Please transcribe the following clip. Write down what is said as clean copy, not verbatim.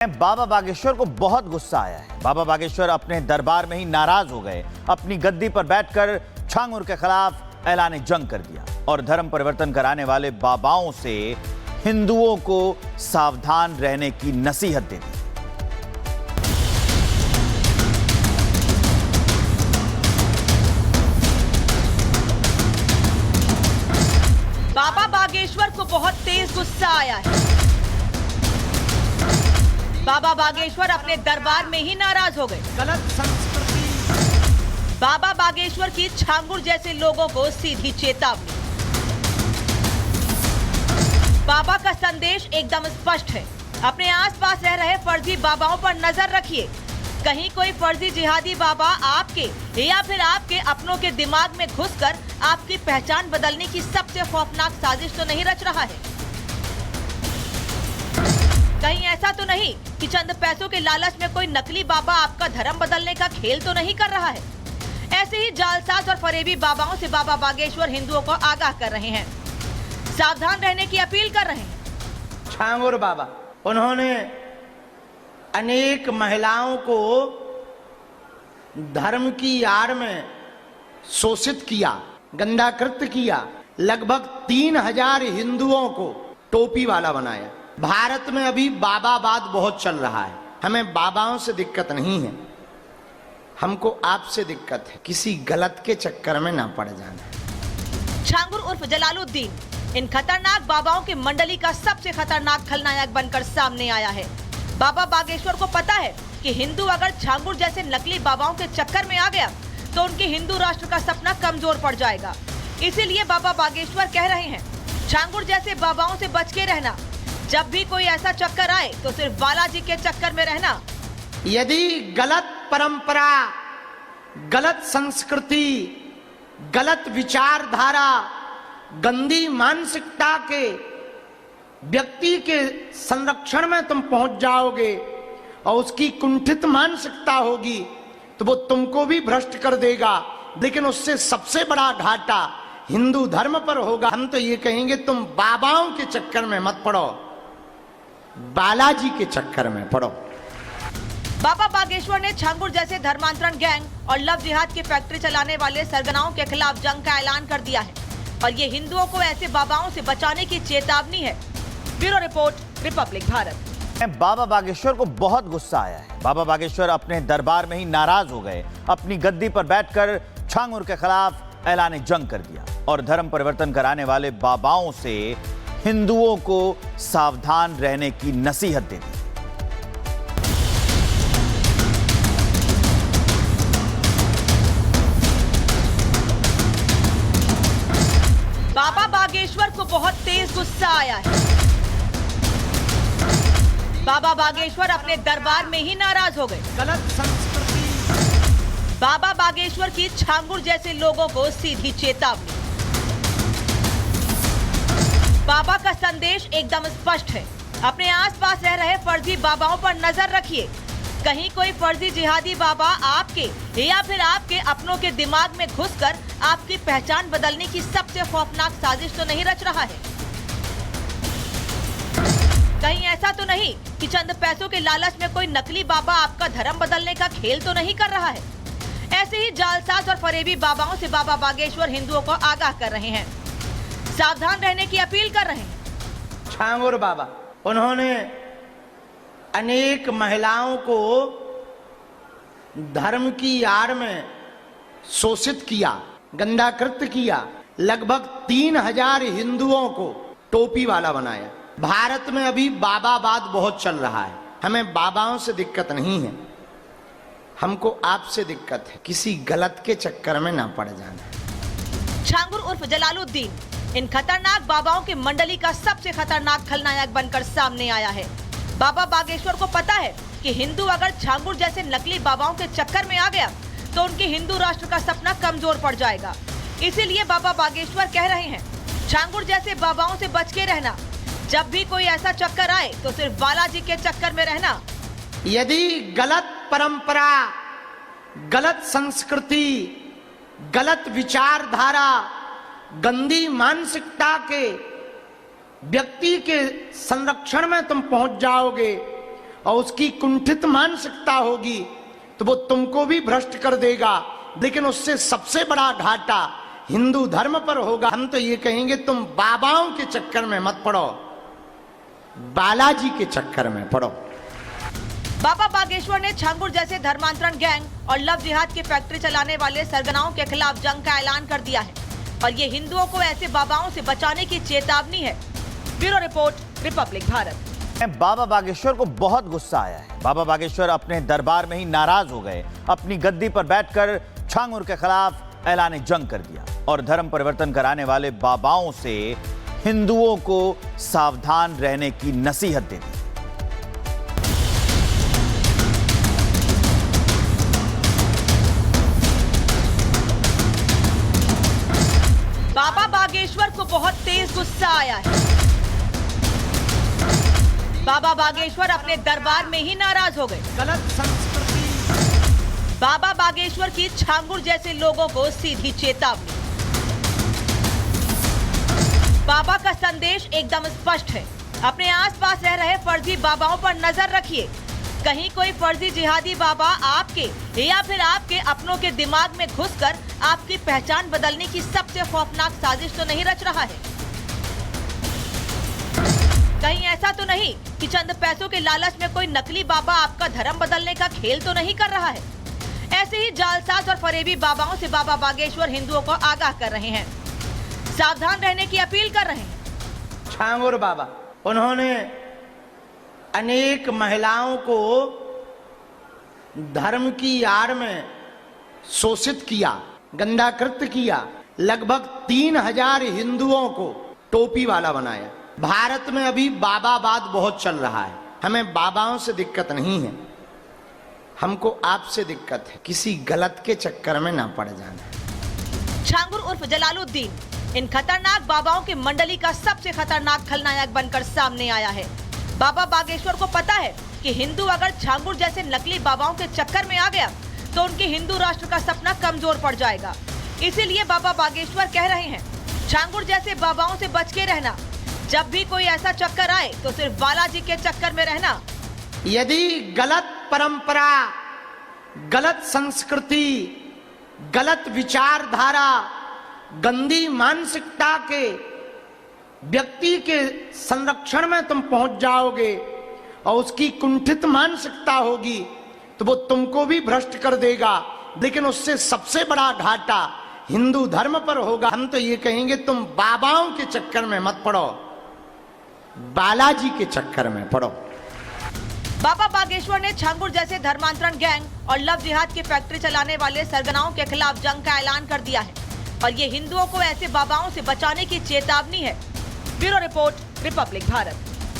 बाबा बागेश्वर को बहुत गुस्सा आया है। बाबा बागेश्वर अपने दरबार में ही नाराज हो गए। अपनी गद्दी पर बैठकर छांगुर के खिलाफ ऐलान जंग कर दिया और धर्म परिवर्तन कराने वाले बाबाओं से हिंदुओं को सावधान रहने की नसीहत दे दी। बाबा बागेश्वर को बहुत तेज गुस्सा आया है। बाबा बागेश्वर अपने दरबार में ही नाराज हो गए। गलत संस्कृति। बाबा बागेश्वर की छांगुर जैसे लोगों को सीधी चेतावनी। बाबा का संदेश एकदम स्पष्ट है। अपने आसपास रह रहे फर्जी बाबाओं पर नजर रखिए। कहीं कोई फर्जी जिहादी बाबा आपके या फिर आपके अपनों के दिमाग में घुसकर आपकी पहचान बदलने की सबसे खौफनाक साजिश तो नहीं रच रहा है। कहीं ऐसा तो नहीं कि चंद पैसों के लालच में कोई नकली बाबा आपका धर्म बदलने का खेल तो नहीं कर रहा है। ऐसे ही जालसाज और फरेबी बाबाओं से बाबा बागेश्वर हिंदुओं को आगाह कर रहे हैं, सावधान रहने की अपील कर रहे हैं। छांगुर बाबा, उन्होंने अनेक महिलाओं को धर्म की आड़ में शोषित किया, गंधाकृत किया। लगभग 3000 हिंदुओं को टोपी वाला बनाया। भारत में अभी बाबावाद बहुत चल रहा है। हमें बाबाओं से दिक्कत नहीं है, हमको आपसे दिक्कत है। किसी गलत के चक्कर में ना पड़ जाना। छांगुर उर्फ जलालुद्दीन इन खतरनाक बाबाओं की मंडली का सबसे खतरनाक खलनायक बनकर सामने आया है। बाबा बागेश्वर को पता है कि हिंदू अगर छांगुर जैसे नकली बाबाओं के चक्कर में आ गया तो उनके हिंदू राष्ट्र का सपना कमजोर पड़ जाएगा। इसीलिए बाबा बागेश्वर कह रहे हैं, छांगुर जैसे बाबाओं से बच के रहना। जब भी कोई ऐसा चक्कर आए तो सिर्फ बालाजी के चक्कर में रहना। यदि गलत परंपरा, गलत संस्कृति, गलत विचारधारा, गंदी मानसिकता के व्यक्ति के संरक्षण में तुम पहुंच जाओगे और उसकी कुंठित मानसिकता होगी तो वो तुमको भी भ्रष्ट कर देगा। लेकिन उससे सबसे बड़ा घाटा हिंदू धर्म पर होगा। हम तो ये कहेंगे, तुम बाबाओं के चक्कर में मत पड़ो, बालाजी के चक्कर में पड़ो। बाबा बागेश्वर ने छांगुर जैसे धर्मांतरण गैंग और लव जिहाद की फैक्ट्री चलाने वाले सरगनाओं के खिलाफ जंग का ऐलान कर दिया है और ये हिंदुओं को ऐसे बाबाओं से बचाने की चेतावनी है। Bureau report, Republic Bharat. Baba Bageshwar को बहुत गुस्सा आया है। बाबा बागेश्वर अपने दरबार में ही नाराज हो गए। अपनी गद्दी पर बैठकर छांगुर के खिलाफ ऐलान जंग कर दिया और धर्म परिवर्तन कराने वाले बाबाओं से हिंदुओं को सावधान रहने की नसीहत दे दी। बाबा बागेश्वर को बहुत तेज गुस्सा आया है। बाबा बागेश्वर अपने दरबार में ही नाराज हो गए। गलत संस्कृति। बाबा बागेश्वर की छांगुर जैसे लोगों को सीधी चेतावनी। बाबा का संदेश एकदम स्पष्ट है। अपने आसपास रह रहे फर्जी बाबाओं पर नजर रखिए। कहीं कोई फर्जी जिहादी बाबा आपके या फिर आपके अपनों के दिमाग में घुसकर आपकी पहचान बदलने की सबसे खौफनाक साजिश तो नहीं रच रहा है। कहीं ऐसा तो नहीं कि चंद पैसों के लालच में कोई नकली बाबा आपका धर्म बदलने का खेल तो नहीं कर रहा है। ऐसे ही जालसाज और फरेबी बाबाओं से बाबा बागेश्वर हिंदुओं को आगाह कर रहे हैं, सावधान रहने की अपील कर रहे हैं। छांगुर बाबा, उन्होंने अनेक महिलाओं को धर्म की आड़ में शोषित किया, गंधाकृत किया। लगभग 3000 हिंदुओं को टोपी वाला बनाया। भारत में अभी बाबावाद बहुत चल रहा है। हमें बाबाओं से दिक्कत नहीं है, हमको आपसे दिक्कत है। किसी गलत के चक्कर में ना पड़ जाना। छांगुर उर्फ जलालुद्दीन इन खतरनाक बाबाओं की मंडली का सबसे खतरनाक खलनायक बनकर सामने आया है। बाबा बागेश्वर को पता है कि हिंदू अगर छांगुर जैसे नकली बाबाओं के चक्कर में आ गया तो उनके हिंदू राष्ट्र का सपना कमजोर पड़ जाएगा। इसीलिए बाबा बागेश्वर कह रहे हैं, छांगुर जैसे बाबाओं से बच के रहना। जब भी कोई ऐसा चक्कर आए तो सिर्फ बालाजी के चक्कर में रहना। यदि गलत परंपरा, गलत संस्कृति, गलत विचारधारा, गंदी मानसिकता के व्यक्ति के संरक्षण में तुम पहुंच जाओगे और उसकी कुंठित मानसिकता होगी तो वो तुमको भी भ्रष्ट कर देगा, लेकिन उससे सबसे बड़ा घाटा हिंदू धर्म पर होगा। हम तो ये कहेंगे तुम बाबाओं के चक्कर में मत पड़ो, बालाजी के चक्कर में पड़ो। बाबा बागेश्वर ने छांगुर जैसे धर्मांतरण गैंग और लव जिहाद की फैक्ट्री चलाने वाले सरगनाओं के खिलाफ जंग का ऐलान कर दिया है और ये हिंदुओं को ऐसे बाबाओं से बचाने की चेतावनी है। Bureau report, Republic Bharat. Baba Bageshwar को बहुत गुस्सा आया है। बाबा बागेश्वर अपने दरबार में ही नाराज हो गए। अपनी गद्दी पर बैठकर छांगुर के खिलाफ ऐलान जंग कर दिया और धर्म परिवर्तन कराने वाले बाबाओं से हिंदुओं को सावधान रहने की नसीहत दे दी। बाबा बागेश्वर को बहुत तेज गुस्सा आया है। बाबा बागेश्वर अपने दरबार में ही नाराज हो गए। गलत संस्कृति। बाबा बागेश्वर की छांगुर जैसे लोगों को सीधी चेतावनी। बाबा का संदेश एकदम स्पष्ट है। अपने आसपास रह रहे फर्जी बाबाओं पर नजर रखिए। कहीं कोई फर्जी जिहादी बाबा आपके या फिर आपके अपनों के दिमाग में घुसकर आपकी पहचान बदलने की सबसे खौफनाक साजिश तो नहीं रच रहा है। कहीं ऐसा तो नहीं कि चंद पैसों के लालच में कोई नकली बाबा आपका धर्म बदलने का खेल तो नहीं कर रहा है। ऐसे ही जालसाज और फरेबी बाबाओं से बाबा बागेश्वर हिंदुओं को आगाह कर रहे हैं, सावधान रहने की अपील कर रहे हैं। छांगुर बाबा, उन्होंने अनेक महिलाओं को धर्म की आड़ में शोषित किया, गंदा कृत्य किया। लगभग 3000 हिंदुओं को टोपी वाला बनाया। भारत में अभी बाबावाद बहुत चल रहा है। हमें बाबाओं से दिक्कत नहीं है, हमको आपसे दिक्कत है। किसी गलत के चक्कर में ना पड़ जाना। छांगुर उर्फ जलालुद्दीन इन खतरनाक बाबाओं की मंडली का सबसे खतरनाक खलनायक बनकर सामने आया है। बाबा बागेश्वर को पता है कि हिंदू अगर छांगुर जैसे नकली बाबाओं के चक्कर में आ गया तो उनके हिंदू राष्ट्र का सपना कमजोर पड़ जाएगा। इसीलिए बाबा बागेश्वर कह रहे हैं, छांगुर जैसे बाबाओं से बच के रहना। जब भी कोई ऐसा चक्कर आए तो सिर्फ बालाजी के चक्कर में रहना। यदि गलत परंपरा, गलत संस्कृति, गलत विचारधारा, गंदी मानसिकता के व्यक्ति के संरक्षण में तुम पहुंच जाओगे और उसकी कुंठित मानसिकता होगी तो वो तुमको भी भ्रष्ट कर देगा, लेकिन उससे सबसे बड़ा घाटा हिंदू धर्म पर होगा। हम तो ये कहेंगे तुम बाबाओं के चक्कर में मत पड़ो, बालाजी के चक्कर में पड़ो। बाबा बागेश्वर ने छांगुर जैसे धर्मांतरण गैंग और लव जिहाद की फैक्ट्री चलाने वाले सरगनाओं के खिलाफ जंग का ऐलान कर दिया है और ये हिंदुओं को ऐसे बाबाओं से बचाने की चेतावनी है। Bureau report, Republic Bharat.